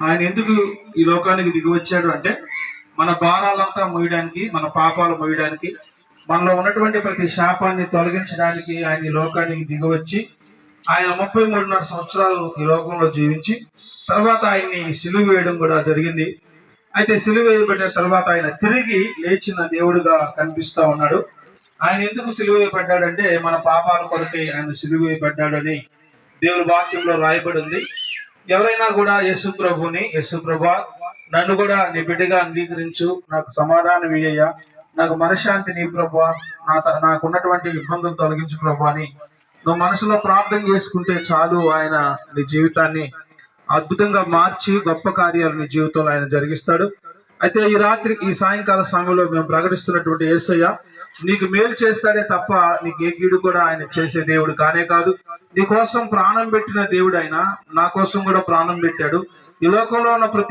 ఆయన ఎందుకు ఈ లోకానికి దిగి వచ్చాడు అంటే మన భారాలంతా మోయడానికి, మన పాపాలు మోయడానికి, మనలో ఉన్నటువంటి ప్రతి శాపాన్ని తొలగించడానికి ఆయన ఈ లోకానికి దిగి వచ్చి ఆయన 33.5 సంవత్సరాలు ఈ లోకంలో జీవించి తర్వాత ఆయన్ని సిలువ వేయడం కూడా జరిగింది. అయితే సిలువ వేయబడిన తర్వాత ఆయన తిరిగి లేచిన దేవుడుగా కనిపిస్తా ఉన్నాడు. ఆయన ఎందుకు సిలువ వేయబడ్డాడంటే మన పాపాల కొరకే ఆయన సిలువ వేయబడ్డాడని దేవుని వాక్యంలో రాయబడి ఉంది. ఎవరైనా కూడా యేసు ప్రభుని, యేసు ప్రభా నన్ను కూడా నీ బిడ్డగా అంగీకరించు, నాకు సమాధానం ఇయ్యయ్యా, నాకు మనశ్శాంతి నీ ప్రభా, నాకున్నటువంటి ఇబ్బందులు తొలగించు ప్రభా అని నువ్వు మనసులో ప్రార్థన చేసుకుంటే చాలు, ఆయన నీ జీవితాన్ని అద్భుతంగా మార్చి గొప్ప కార్యాలు నీ జీవితంలో ఆయన జరిగిస్తాడు. అయితే ఈ సాయంకాల సమయంలో మేము ప్రకటిస్తున్నటువంటి యేసయ్య నీకు మేలు చేస్తాడే తప్ప నీకు ఏ కీడు కూడా ఆయన చేసే దేవుడు కానే కాదు. నీ కోసం ప్రాణం పెట్టిన దేవుడు ఆయన, నా కోసం కూడా ప్రాణం పెట్టాడు. ఈ లోకంలో ఉన్న ప్రతి